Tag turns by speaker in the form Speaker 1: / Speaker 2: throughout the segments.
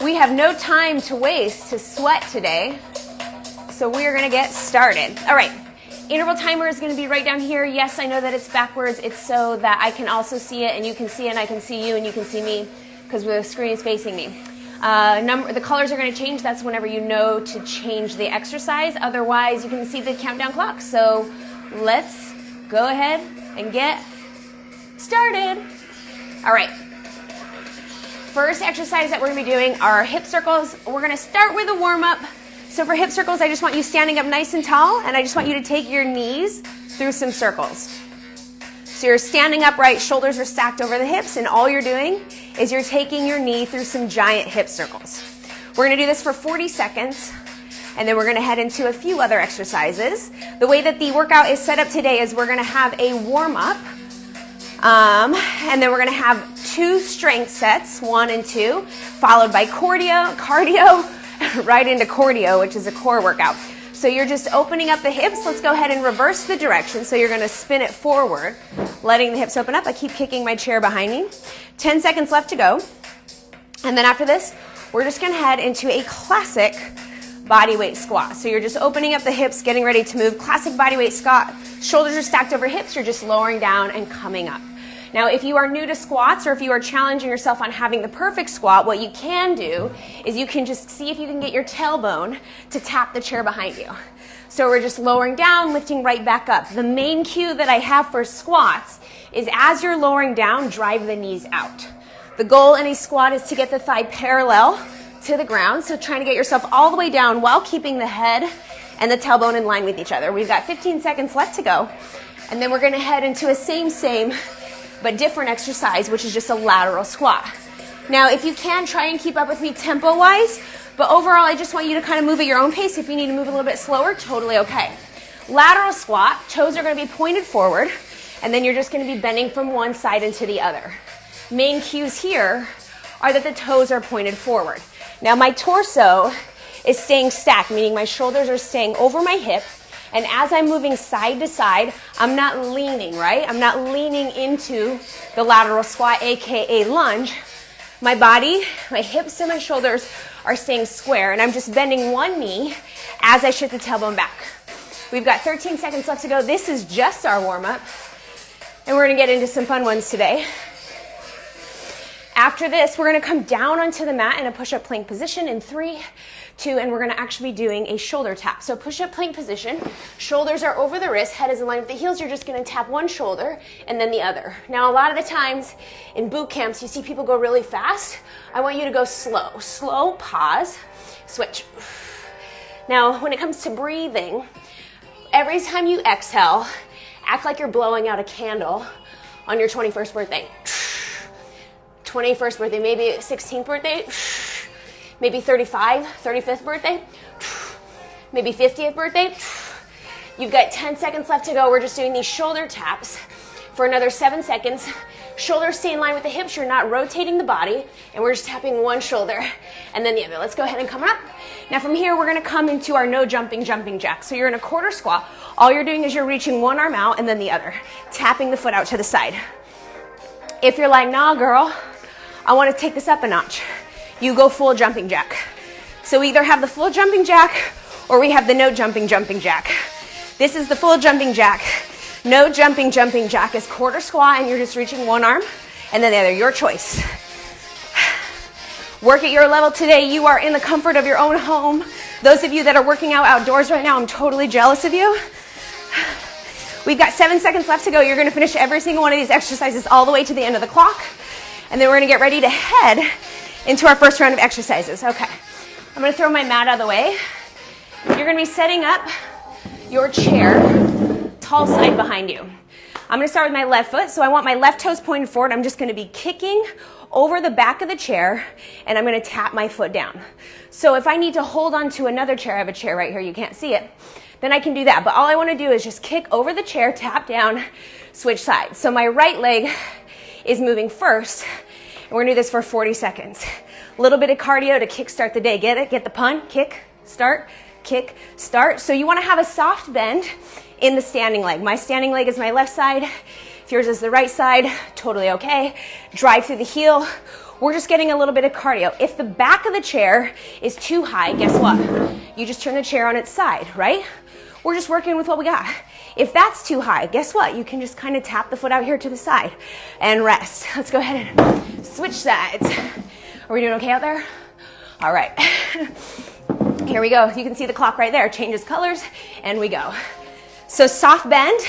Speaker 1: We have no time to waste to sweat today, so we are gonna get started. All right, interval timer is gonna be right down here. Yes, I know that it's backwards. It's so that I can also see it, and you can see it, and I can see you, and you can see me, because the screen is facing me. The colors are gonna change. That's whenever you know to change the exercise. Otherwise, you can see the countdown clock. So let's go ahead and get started. All right. First exercise that we're going to be doing are hip circles. We're going to start with a warm-up. So for hip circles, I just want you standing up nice and tall, and I just want you to take your knees through some circles. So you're standing upright, shoulders are stacked over the hips, and all you're doing is you're taking your knee through some giant hip circles. We're going to do this for 40 seconds, and then we're going to head into a few other exercises. The way that the workout is set up today is we're going to have a warm-up, and then we're going to have 2 strength sets, 1 and 2, followed by cardio, right into cardio, which is a core workout. So you're just opening up the hips. Let's go ahead and reverse the direction. So you're going to spin it forward, letting the hips open up. I keep kicking my chair behind me. 10 seconds left to go. And then after this, we're just going to head into a classic body weight squat. So you're just opening up the hips, getting ready to move. Classic body weight squat. Shoulders are stacked over hips. You're just lowering down and coming up. Now, if you are new to squats or if you are challenging yourself on having the perfect squat, what you can do is you can just see if you can get your tailbone to tap the chair behind you. So we're just lowering down, lifting right back up. The main cue that I have for squats is as you're lowering down, drive the knees out. The goal in a squat is to get the thigh parallel to the ground. So trying to get yourself all the way down while keeping the head and the tailbone in line with each other. We've got 15 seconds left to go. And then we're going to head into a same but different exercise, which is just a lateral squat. Now, if you can, try and keep up with me tempo-wise, but overall, I just want you to kind of move at your own pace. If you need to move a little bit slower, totally okay. Lateral squat, toes are going to be pointed forward, and then you're just going to be bending from one side into the other. Main cues here are that the toes are pointed forward. Now, my torso is staying stacked, meaning my shoulders are staying over my hip. And as I'm moving side to side, I'm not leaning, right? I'm not leaning into the lateral squat, aka lunge. My body, my hips and my shoulders are staying square, and I'm just bending one knee as I shift the tailbone back. We've got 13 seconds left to go. This is just our warm-up, and we're gonna get into some fun ones today. After this, we're gonna come down onto the mat in a push-up plank position in 3, 2, and we're gonna actually be doing a shoulder tap. So push-up plank position, shoulders are over the wrist, head is in line with the heels. You're just gonna tap one shoulder and then the other. Now, a lot of the times in boot camps, you see people go really fast. I want you to go slow. Slow, pause, switch. Now, when it comes to breathing, every time you exhale, act like you're blowing out a candle on your 21st birthday. 21st birthday, maybe 16th birthday, maybe 35th birthday, maybe 50th birthday. You've got 10 seconds left to go. We're just doing these shoulder taps for another 7 seconds. Shoulders stay in line with the hips. You're not rotating the body, and we're just tapping one shoulder and then the other. Let's go ahead and come up. Now from here, we're gonna come into our no jumping jack. So you're in a quarter squat. All you're doing is you're reaching one arm out and then the other, tapping the foot out to the side. If you're like, nah, girl, I want to take this up a notch, you go full jumping jack. So we either have the full jumping jack or we have the no jumping jack. This is the full jumping jack. No jumping jack is quarter squat, and you're just reaching one arm and then the other, your choice. Work at your level today. You are in the comfort of your own home. Those of you that are working out outdoors right now, I'm totally jealous of you. We've got 7 seconds left to go. You're going to finish every single one of these exercises all the way to the end of the clock. And then we're going to get ready to head into our first round of exercises. Okay, I'm going to throw my mat out of the way. You're going to be setting up your chair, tall side behind you. I'm going to start with my left foot. So I want my left toes pointed forward. I'm just going to be kicking over the back of the chair, and I'm going to tap my foot down. So if I need to hold on to another chair, I have a chair right here, you can't see it, then I can do that. But all I want to do is just kick over the chair, tap down, switch sides. So my right leg is moving first, and we're gonna do this for 40 seconds. A little bit of cardio to kickstart the day. Get it? Get the pun? Kick, start, kick, start. So you wanna have a soft bend in the standing leg. My standing leg is my left side. If yours is the right side, totally okay. Drive through the heel. We're just getting a little bit of cardio. If the back of the chair is too high, guess what? You just turn the chair on its side, right? We're just working with what we got. If that's too high, guess what? You can just kind of tap the foot out here to the side and rest. Let's go ahead and switch sides. Are we doing okay out there? All right. Here we go. You can see the clock right there. Changes colors, and we go. So soft bend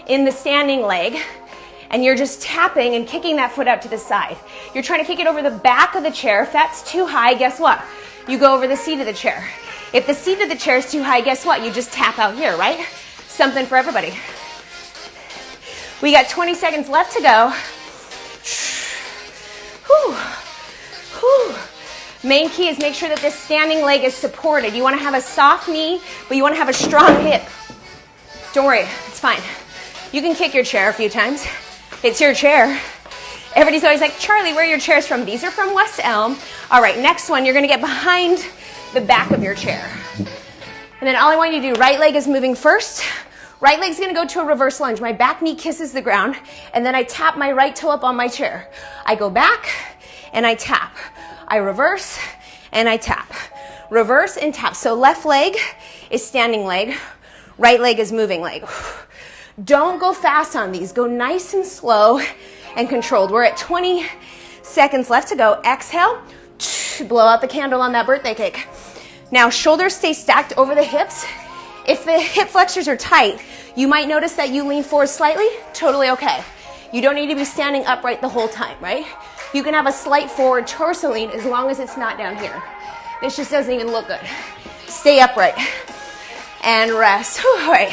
Speaker 1: in the standing leg, and you're just tapping and kicking that foot out to the side. You're trying to kick it over the back of the chair. If that's too high, guess what? You go over the seat of the chair. If the seat of the chair is too high, guess what? You just tap out here, right? Something for everybody. We got 20 seconds left to go. Whew. Whew. Main key is make sure that this standing leg is supported. You want to have a soft knee, but you want to have a strong hip. Don't worry, it's fine. You can kick your chair a few times. It's your chair. Everybody's always like, Charlie, where are your chairs from? These are from West Elm. All right, next one, you're going to get behind the back of your chair. And then all I want you to do, right leg is moving first. Right leg's going to go to a reverse lunge. My back knee kisses the ground, and then I tap my right toe up on my chair. I go back, and I tap. I reverse, and I tap. Reverse and tap. So left leg is standing leg. Right leg is moving leg. Don't go fast on these. Go nice and slow and controlled. We're at 20 seconds left to go. Exhale. Blow out the candle on that birthday cake. Now, shoulders stay stacked over the hips. If the hip flexors are tight, you might notice that you lean forward slightly. Totally okay. You don't need to be standing upright the whole time, right? You can have a slight forward torso lean as long as it's not down here. This just doesn't even look good. Stay upright and rest. Whew, all right,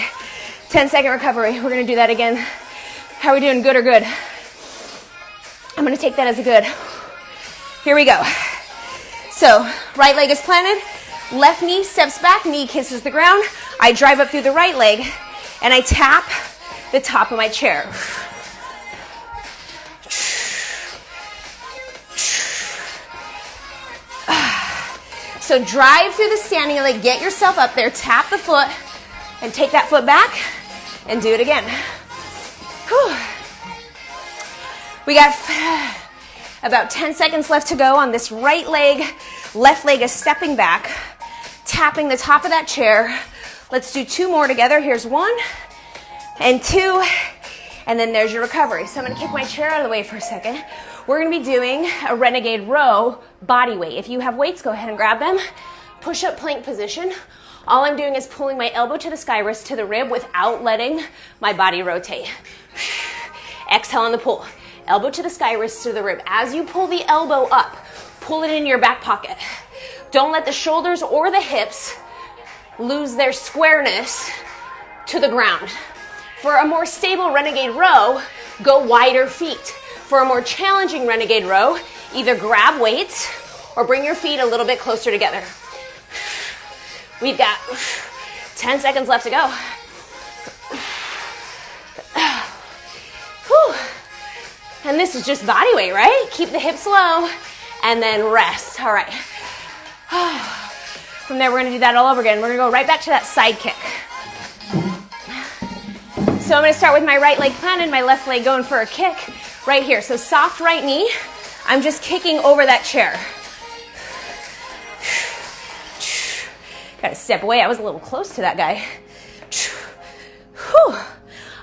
Speaker 1: 10-second recovery. We're going to do that again. How are we doing, good or good? I'm going to take that as a good. Here we go. So right leg is planted. Left knee steps back, knee kisses the ground. I drive up through the right leg, and I tap the top of my chair. So drive through the standing leg, get yourself up there, tap the foot, and take that foot back, and do it again. Whew. We got about 10 seconds left to go on this right leg. Left leg is stepping back, tapping the top of that chair. Let's do 2 more together. Here's 1 and 2, and then there's your recovery. So I'm going to kick my chair out of the way for a second. We're going to be doing a renegade row body weight. If you have weights, go ahead and grab them. Push-up plank position. All I'm doing is pulling my elbow to the sky, wrist to the rib without letting my body rotate. Exhale on the pull. Elbow to the sky, wrist to the rib. As you pull the elbow up, pull it in your back pocket. Don't let the shoulders or the hips lose their squareness to the ground. For a more stable renegade row, go wider feet. For a more challenging renegade row, either grab weights or bring your feet a little bit closer together. We've got 10 seconds left to go. Whew. And this is just body weight, right? Keep the hips low and then rest. All right. From there, we're going to do that all over again. We're going to go right back to that side kick. So I'm going to start with my right leg planted, my left leg going for a kick right here. So soft right knee. I'm just kicking over that chair. Got to step away. I was a little close to that guy. Whew.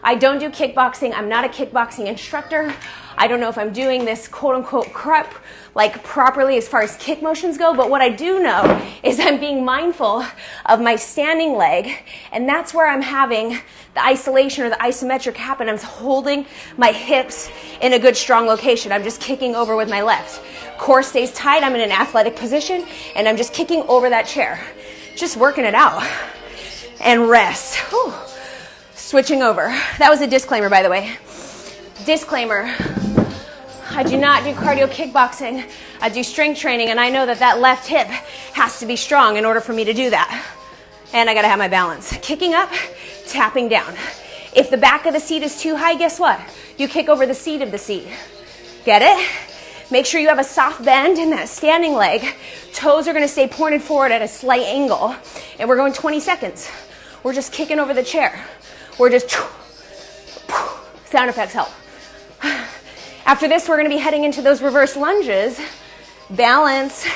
Speaker 1: I don't do kickboxing. I'm not a kickboxing instructor. I don't know if I'm doing this quote-unquote crap like properly as far as kick motions go, but what I do know is I'm being mindful of my standing leg, and that's where I'm having the isolation or the isometric happen. I'm holding my hips in a good strong location. I'm just kicking over with my left. Core stays tight. I'm in an athletic position, and I'm just kicking over that chair. Just working it out. And rest. Whew. Switching over. That was a disclaimer, by the way. Disclaimer. I do not do cardio kickboxing. I do strength training, and I know that that left hip has to be strong in order for me to do that. And I got to have my balance. Kicking up, tapping down. If the back of the seat is too high, guess what? You kick over the seat of the seat. Get it? Make sure you have a soft bend in that standing leg. Toes are going to stay pointed forward at a slight angle. And we're going 20 seconds. We're just kicking over the chair. We're just... Sound effects help. After this, we're gonna be heading into those reverse lunges. Balance,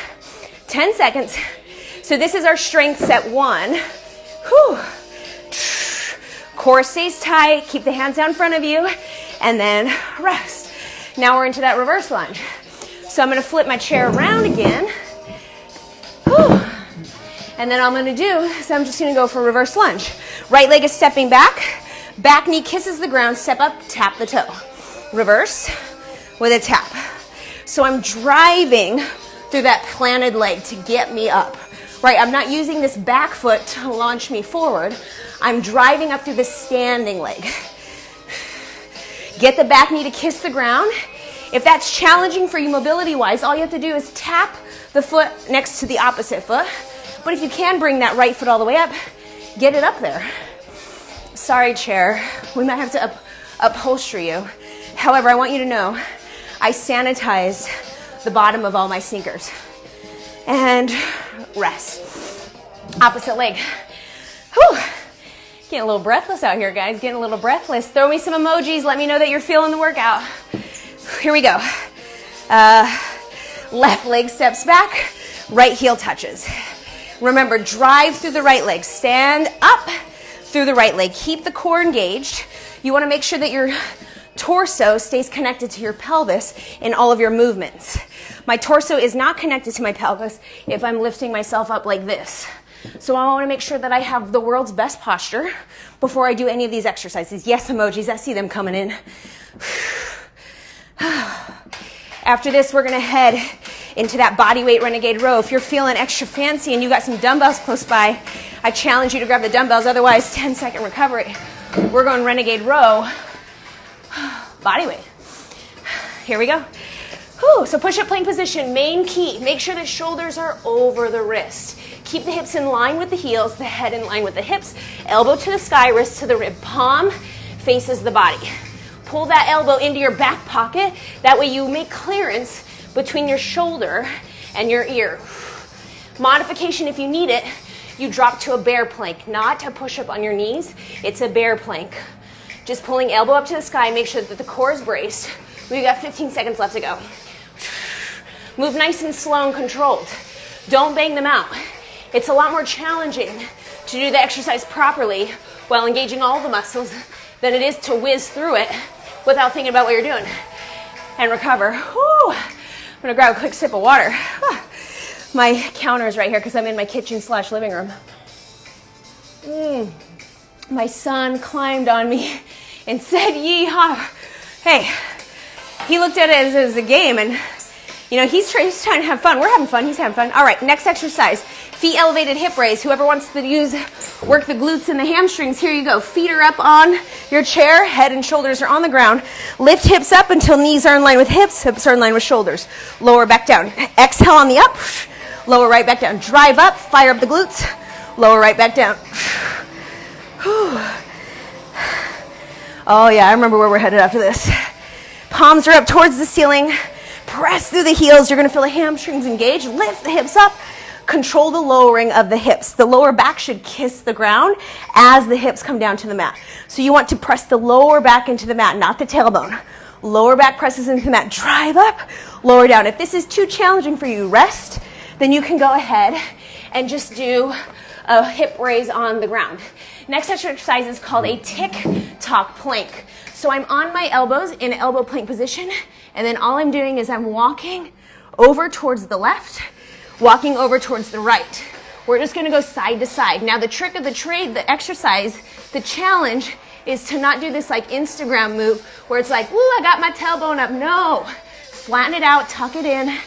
Speaker 1: 10 seconds. So this is our strength set 1. Whew. Core stays tight, keep the hands down in front of you, and then rest. Now we're into that reverse lunge. So I'm gonna flip my chair around again. Whew. And then all I'm gonna do is I'm just gonna go for a reverse lunge. Right leg is stepping back, back knee kisses the ground, step up, tap the toe. Reverse with a tap. So I'm driving through that planted leg to get me up, right? I'm not using this back foot to launch me forward. I'm driving up through the standing leg. Get the back knee to kiss the ground. If that's challenging for you mobility-wise, all you have to do is tap the foot next to the opposite foot. But if you can bring that right foot all the way up, get it up there. Sorry, chair. We might have to upholster you. However, I want you to know, I sanitize the bottom of all my sneakers. And rest. Opposite leg. Whew. Getting a little breathless out here, guys. Getting a little breathless. Throw me some emojis. Let me know that you're feeling the workout. Here we go. Left leg steps back. Right heel touches. Remember, drive through the right leg. Stand up through the right leg. Keep the core engaged. You want to make sure that your torso stays connected to your pelvis in all of your movements. My torso is not connected to my pelvis if I'm lifting myself up like this. So I want to make sure that I have the world's best posture before I do any of these exercises. Yes, emojis, I see them coming in. After this, we're going to head into that bodyweight renegade row. If you're feeling extra fancy and you got some dumbbells close by, I challenge you to grab the dumbbells. Otherwise, 10-second recovery. We're going renegade row, bodyweight. Here we go. Whew. So push-up plank position, main key. Make sure the shoulders are over the wrist. Keep the hips in line with the heels, the head in line with the hips, elbow to the sky, wrist to the rib, palm faces the body. Pull that elbow into your back pocket. That way you make clearance between your shoulder and your ear. Modification if you need it, you drop to a bear plank, not a push-up on your knees. It's a bear plank. Just pulling elbow up to the sky, make sure that the core is braced. We've got 15 seconds left to go. Move nice and slow and controlled. Don't bang them out. It's a lot more challenging to do the exercise properly while engaging all the muscles than it is to whiz through it without thinking about what you're doing. And recover. Whew. I'm gonna grab a quick sip of water. My counter is right here because I'm in my kitchen/living room. My son climbed on me and said, "Yeehaw." Hey, he looked at it as a game, and you know, he's trying to have fun. We're having fun. He's having fun. All right, next exercise. Feet elevated, hip raise. Whoever wants to work the glutes and the hamstrings, here you go. Feet are up on your chair. Head and shoulders are on the ground. Lift hips up until knees are in line with hips. Hips are in line with shoulders. Lower back down. Exhale on the up. Lower right back down. Drive up. Fire up the glutes. Lower right back down. Oh, yeah, I remember where we're headed after this. Palms are up towards the ceiling. Press through the heels. You're going to feel the hamstrings engage. Lift the hips up. Control the lowering of the hips. The lower back should kiss the ground as the hips come down to the mat. So you want to press the lower back into the mat, not the tailbone. Lower back presses into the mat. Drive up, lower down. If this is too challenging for you, rest. Then you can go ahead and just do a hip raise on the ground. Next exercise is called a tick-tock plank. So I'm on my elbows in elbow plank position, and then all I'm doing is I'm walking over towards the left, walking over towards the right. We're just going to go side to side. Now the trick of the exercise, the challenge is to not do this like Instagram move where it's like, ooh, I got my tailbone up. No, flatten it out, tuck it in,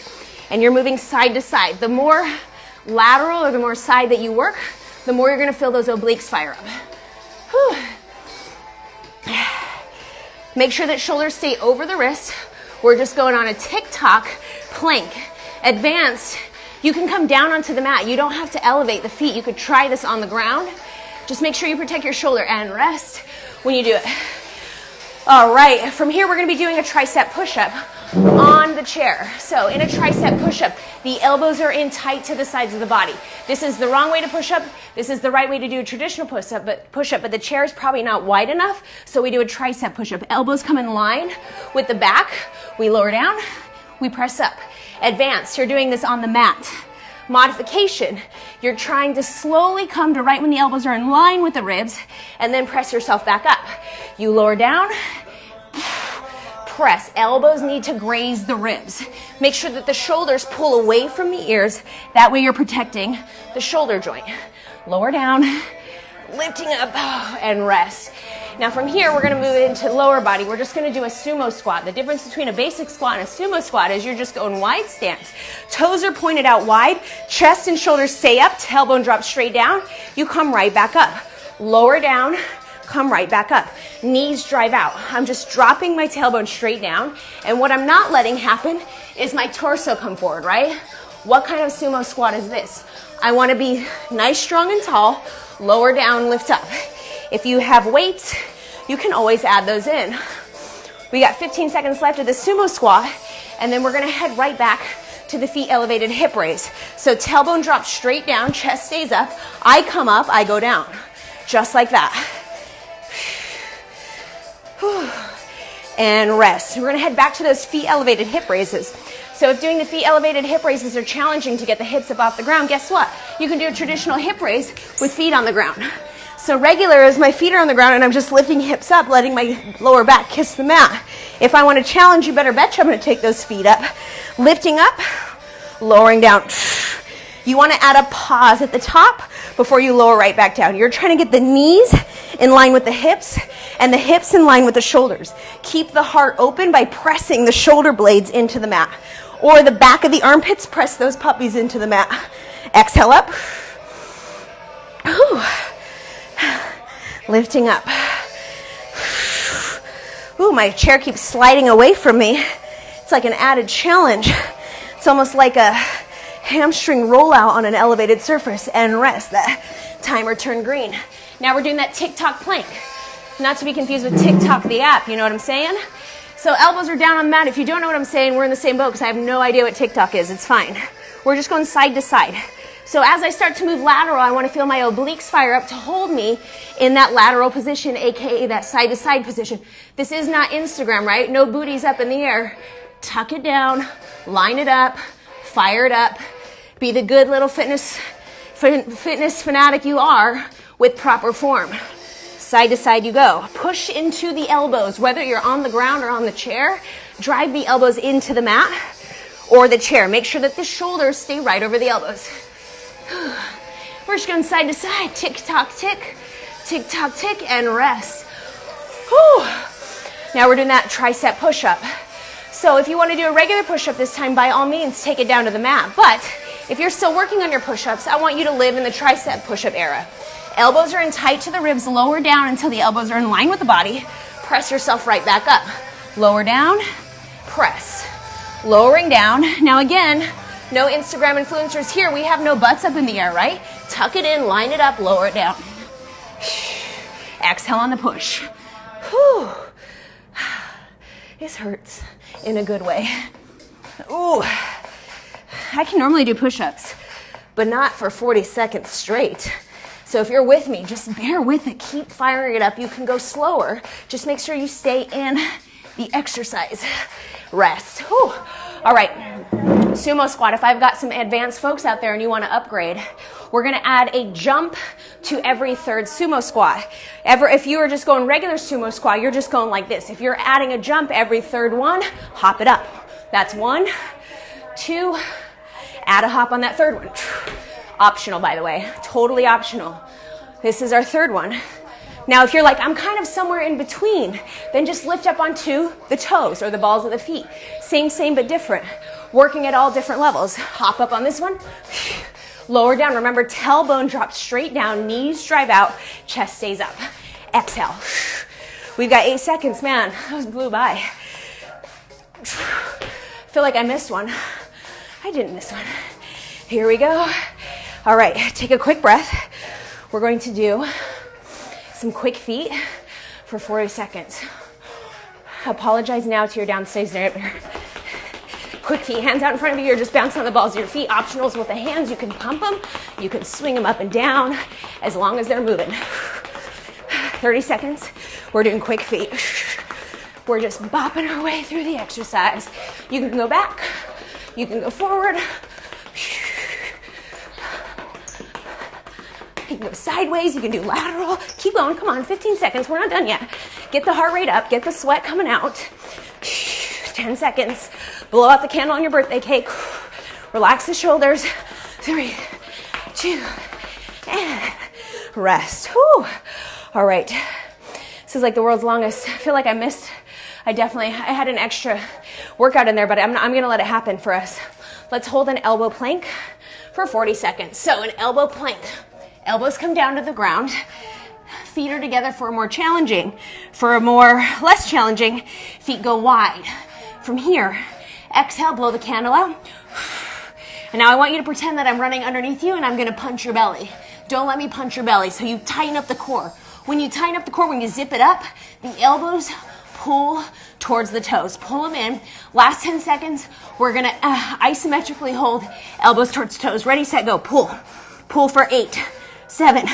Speaker 1: and you're moving side to side. The more lateral or the more side that you work, the more you're going to feel those obliques fire up. Whew. Make sure that shoulders stay over the wrist. We're just going on a tick-tock plank. Advanced, you can come down onto the mat. You don't have to elevate the feet. You could try this on the ground. Just make sure you protect your shoulder and rest when you do it. All right, from here we're going to be doing a tricep push-up on the chair. So in a tricep push-up, the elbows are in tight to the sides of the body. This is the wrong way to push up. This is the right way to do a traditional push-up, but the chair is probably not wide enough, so we do a tricep push-up. Elbows come in line with the back. We lower down, we press up. Advanced, you're doing this on the mat. Modification, you're trying to slowly come to right when the elbows are in line with the ribs, and then press yourself back up. You lower down, press. Elbows need to graze the ribs. Make sure that the shoulders pull away from the ears. That way you're protecting the shoulder joint. Lower down, lifting up, and rest. Now from here, we're gonna move into lower body. We're just gonna do a sumo squat. The difference between a basic squat and a sumo squat is you're just going wide stance. Toes are pointed out wide, chest and shoulders stay up, tailbone drops straight down. You come right back up. Lower down, come right back up. Knees drive out. I'm just dropping my tailbone straight down, and what I'm not letting happen is my torso come forward, right? What kind of sumo squat is this? I wanna be nice, strong, and tall. Lower down, lift up. If you have weights, you can always add those in. We got 15 seconds left of the sumo squat, and then we're gonna head right back to the feet elevated hip raise. So tailbone drops straight down, chest stays up. I come up, I go down. Just like that. And rest. We're gonna head back to those feet elevated hip raises. So if doing the feet elevated hip raises are challenging to get the hips up off the ground, guess what? You can do a traditional hip raise with feet on the ground. So regular is my feet are on the ground and I'm just lifting hips up, letting my lower back kiss the mat. If I want to challenge, you better bet you I'm going to take those feet up. Lifting up, lowering down. You want to add a pause at the top before you lower right back down. You're trying to get the knees in line with the hips and the hips in line with the shoulders. Keep the heart open by pressing the shoulder blades into the mat. Or the back of the armpits, press those puppies into the mat. Exhale up. Whew. Lifting up. Ooh, my chair keeps sliding away from me. It's like an added challenge. It's almost like a hamstring rollout on an elevated surface. And rest. That timer turned green. Now we're doing that TikTok plank. Not to be confused with TikTok the app, you know what I'm saying? So elbows are down on the mat. If you don't know what I'm saying, we're in the same boat because I have no idea what TikTok is. It's fine. We're just going side to side. So as I start to move lateral, I want to feel my obliques fire up to hold me in that lateral position, aka that side to side position. This is not Instagram, right? No booties up in the air. Tuck it down, line it up, fire it up. Be the good little fitness fanatic you are with proper form. Side to side you go. Push into the elbows, whether you're on the ground or on the chair. Drive the elbows into the mat or the chair. Make sure that the shoulders stay right over the elbows. We're just going side to side. Tick tock tick, tick tock tick, and rest. Whew. Now we're doing that tricep push-up. So if you want to do a regular push-up this time, by all means, take it down to the mat. But if you're still working on your push-ups, I want you to live in the tricep push-up era. Elbows are in tight to the ribs. Lower down until the elbows are in line with the body. Press yourself right back up. Lower down, press. Lowering down. Now again, no Instagram influencers here. We have no butts up in the air, right? Tuck it in, line it up, lower it down. Exhale on the push. Whew. This hurts in a good way. Ooh. I can normally do push-ups, but not for 40 seconds straight. So if you're with me, just bear with it. Keep firing it up. You can go slower. Just make sure you stay in the exercise. Rest. Whew. All right. Sumo squat. If I've got some advanced folks out there and you want to upgrade, we're going to add a jump to every third sumo squat. If you are just going regular sumo squat, you're just going like this. If you're adding a jump every third one, hop it up. That's 1, 2, add a hop on that third one. Optional, by the way. Totally optional. This is our third one. Now, if you're like, I'm kind of somewhere in between, then just lift up onto the toes or the balls of the feet. Same, but different. Working at all different levels. Hop up on this one. Lower down. Remember, tailbone drops straight down. Knees drive out. Chest stays up. Exhale. We've got 8 seconds. Man, those blew by. Feel like I missed one. I didn't miss one. Here we go. All right, take a quick breath. We're going to do some quick feet for 40 seconds. Apologize now to your downstairs neighbor. Quick feet, hands out in front of you, or just bounce on the balls of your feet. Optionals with the hands, you can pump them, you can swing them up and down, as long as they're moving. 30 seconds, we're doing quick feet. We're just bopping our way through the exercise. You can go back, you can go forward. You can go sideways, you can do lateral. Keep going, come on, 15 seconds, we're not done yet. Get the heart rate up, get the sweat coming out. 10 seconds, blow out the candle on your birthday cake. Relax the shoulders. 3, 2, and rest. Whew. All right, this is like the world's longest. I feel like I had an extra workout in there, but I'm gonna let it happen for us. Let's hold an elbow plank for 40 seconds. So an elbow plank. Elbows come down to the ground. Feet are together for a more challenging. For a more less challenging, feet go wide. From here, exhale, blow the candle out. And now I want you to pretend that I'm running underneath you and I'm gonna punch your belly. Don't let me punch your belly. So you tighten up the core. When you tighten up the core, when you zip it up, the elbows pull towards the toes. Pull them in. Last 10 seconds, we're gonna isometrically hold elbows towards toes. Ready, set, go. Pull. Pull for 8, 7,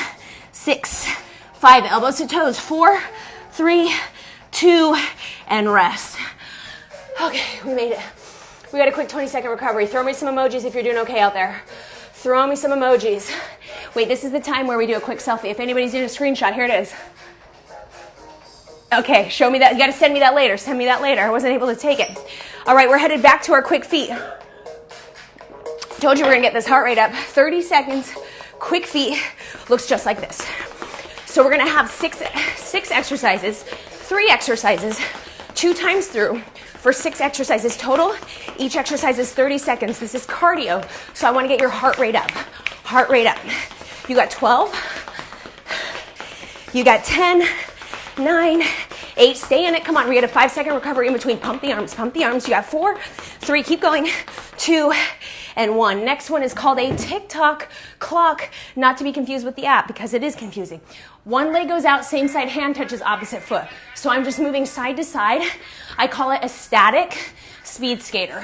Speaker 1: 6, 5. Elbows to toes. 4, 3, 2, and rest. Okay, we made it. We got a quick 20-second recovery. Throw me some emojis if you're doing okay out there. Throw me some emojis. Wait, this is the time where we do a quick selfie. If anybody's doing a screenshot, here it is. Okay, show me that. You got to send me that later. Send me that later. I wasn't able to take it. All right, we're headed back to our quick feet. Told you we're going to get this heart rate up. 30 seconds, quick feet. Looks just like this. So we're going to have six exercises, 3 exercises, 2 times through for 6 exercises total. Each exercise is 30 seconds. This is cardio, so I want to get your heart rate up. Heart rate up. You got 12. You got 10, 9, 8. Stay in it. Come on. We get a 5-second recovery in between. Pump the arms. Pump the arms. You got 4, 3. Keep going. 2, and 1. Next one is called a tick-tock clock, not to be confused with the app because it is confusing. One leg goes out, same side hand touches opposite foot. So I'm just moving side to side. I call it a static speed skater.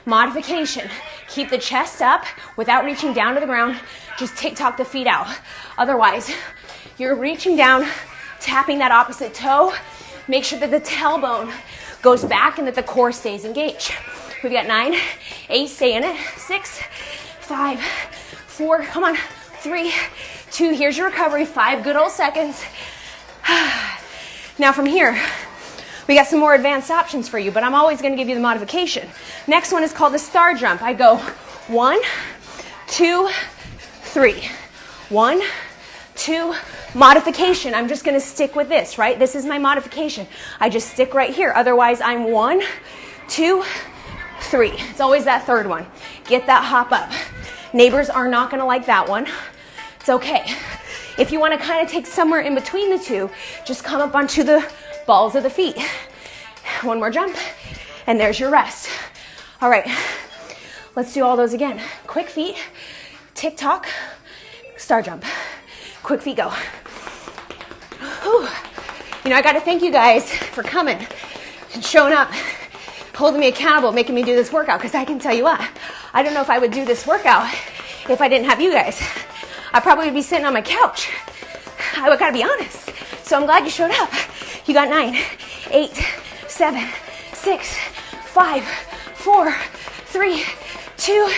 Speaker 1: Modification. Keep the chest up without reaching down to the ground. Just tick-tock the feet out. Otherwise, you're reaching down, tapping that opposite toe. Make sure that the tailbone goes back and that the core stays engaged. We've got 9, 8, stay in it. 6, 5, 4, come on. 3, 2, here's your recovery. 5 good old seconds. Now from here, we got some more advanced options for you, but I'm always going to give you the modification. Next one is called the star jump. I go 1, 2, 3. 1, 2, modification. I'm just going to stick with this, right? This is my modification. I just stick right here. Otherwise, I'm 1, 2, 3. It's always that third one. Get that hop up. Neighbors are not going to like that one. It's okay. If you want to kind of take somewhere in between the two, just come up onto the balls of the feet. One more jump, and there's your rest. All right, let's do all those again. Quick feet, tick-tock, star jump. Quick feet, go. Whew. You know, I got to thank you guys for coming and showing up, holding me accountable, making me do this workout, because I can tell you what, I don't know if I would do this workout if I didn't have you guys. I probably would be sitting on my couch. I gotta be honest. So I'm glad you showed up. You got 9, 8, 7, 6, 5, 4, 3, 2,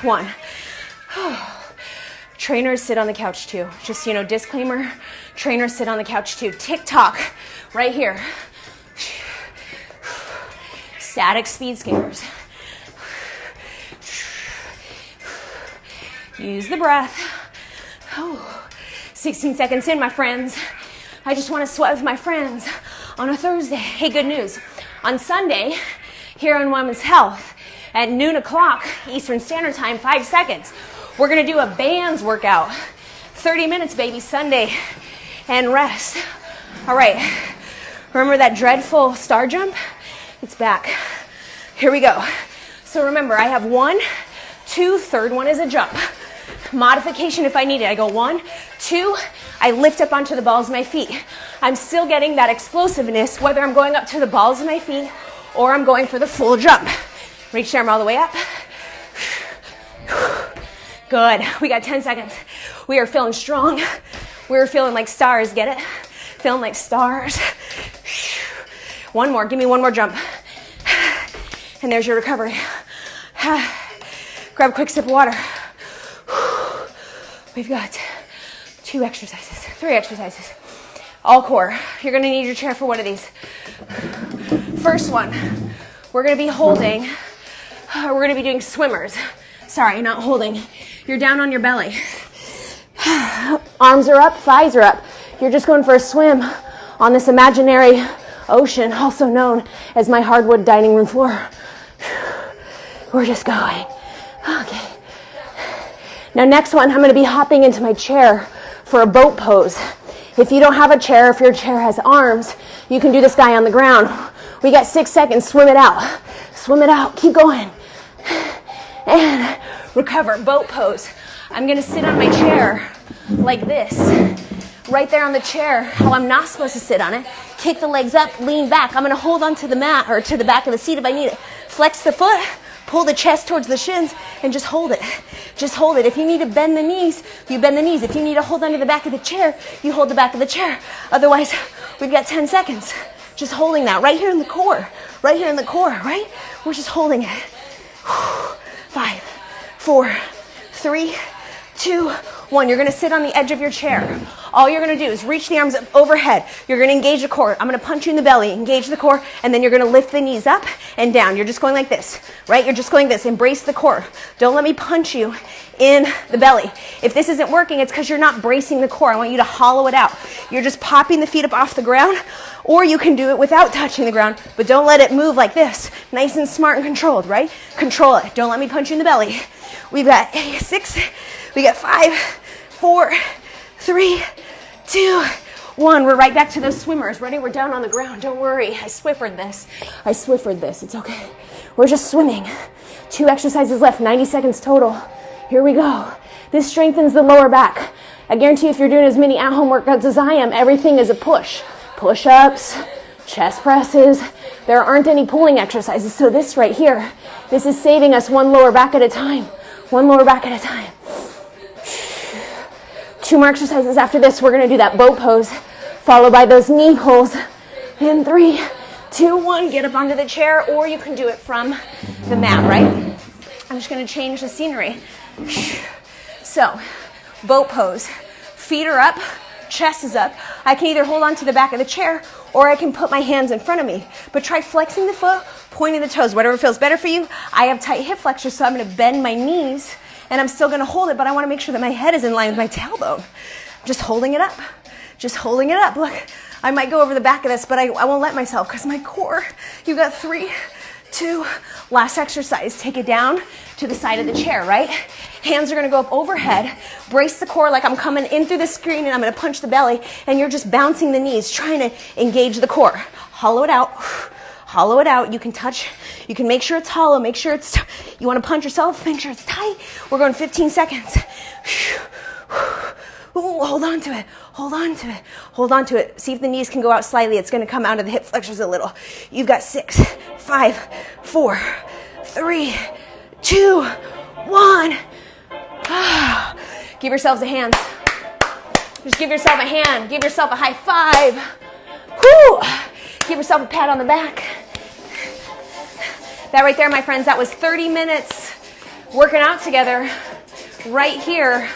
Speaker 1: 1. Trainers sit on the couch too. Just, you know, disclaimer, trainers sit on the couch too. Tick-tock, right here. Static speed skaters. Use the breath. 16 seconds in, my friends. I just want to sweat with my friends on a Thursday. Hey, good news. On Sunday, here on Women's Health, at noon o'clock Eastern Standard Time, 5 seconds, we're going to do a bands workout. 30 minutes, baby, Sunday, and rest. All right. Remember that dreadful star jump? It's back. Here we go. So remember, I have 1, 2, third one is a jump. Modification if I need it. I go 1, 2, I lift up onto the balls of my feet. I'm still getting that explosiveness whether I'm going up to the balls of my feet or I'm going for the full jump. Reach the arm all the way up. Good. We got 10 seconds. We are feeling strong. We're feeling like stars. Get it? Feeling like stars. One more. Give me one more jump. And there's your recovery. Grab a quick sip of water. We've got 2 exercises, 3 exercises. All core. You're going to need your chair for one of these. First one, we're going to be holding, we're going to be doing swimmers. Sorry, not holding. You're down on your belly. Arms are up, thighs are up. You're just going for a swim on this imaginary ocean, also known as my hardwood dining room floor. We're just going. Okay. Now next one, I'm going to be hopping into my chair for a boat pose. If you don't have a chair, if your chair has arms, you can do this guy on the ground. We got 6 seconds. Swim it out. Swim it out. Keep going. And recover. Boat pose. I'm going to sit on my chair like this. Right there on the chair, how I'm not supposed to sit on it. Kick the legs up, lean back. I'm going to hold onto the mat or to the back of the seat if I need it. Flex the foot, pull the chest towards the shins, and just hold it. Just hold it. If you need to bend the knees, you bend the knees. If you need to hold onto the back of the chair, you hold the back of the chair. Otherwise, we've got 10 seconds. Just holding that right here in the core. Right here in the core, right? We're just holding it. 5, 4, 3, 2, 1. You're going to sit on the edge of your chair. All you're going to do is reach the arms up overhead. You're going to engage the core. I'm going to punch you in the belly, engage the core, and then you're going to lift the knees up and down. You're just going like this, right? You're just going this. Embrace the core. Don't let me punch you in the belly. If this isn't working, it's because you're not bracing the core. I want you to hollow it out. You're just popping the feet up off the ground, or you can do it without touching the ground, but don't let it move like this. Nice and smart and controlled, right? Control it. Don't let me punch you in the belly. We've got 6, we got 5, 4, 3, 2, 1. We're right back to those swimmers. Ready? We're down on the ground. Don't worry. I Swiffered this. It's okay. We're just swimming. 2 exercises left. 90 seconds total. Here we go. This strengthens the lower back. I guarantee if you're doing as many at-home workouts as I am, everything is a push. Push-ups, chest presses. There aren't any pulling exercises. So this right here, this is saving us one lower back at a time. One lower back at a time. 2 more exercises after this. We're going to do that boat pose, followed by those knee pulls. In 3, 2, 1. Get up onto the chair, or you can do it from the mat, right? I'm just going to change the scenery. So, boat pose. Feet are up, chest is up. I can either hold on to the back of the chair, or I can put my hands in front of me. But try flexing the foot, pointing the toes, whatever feels better for you. I have tight hip flexors, so I'm going to bend my knees, and I'm still going to hold it, but I want to make sure that my head is in line with my tailbone. Just holding it up. Just holding it up. Look, I might go over the back of this, but I won't let myself because my core. You got 3, 2, last exercise. Take it down to the side of the chair, right? Hands are going to go up overhead. Brace the core like I'm coming in through the screen, and I'm going to punch the belly, and you're just bouncing the knees, trying to engage the core. Hollow it out. Hollow it out. You can touch. You can make sure it's hollow. Make sure it's, you want to punch yourself, make sure it's tight. We're going 15 seconds. Ooh, hold on to it. Hold on to it. Hold on to it. See if the knees can go out slightly. It's going to come out of the hip flexors a little. You've got 6, 5, 4, 3, 2, 1. Give yourselves a hand. Just give yourself a hand. Give yourself a high five. Whoo! Give yourself a pat on the back. That right there, my friends, that was 30 minutes working out together right here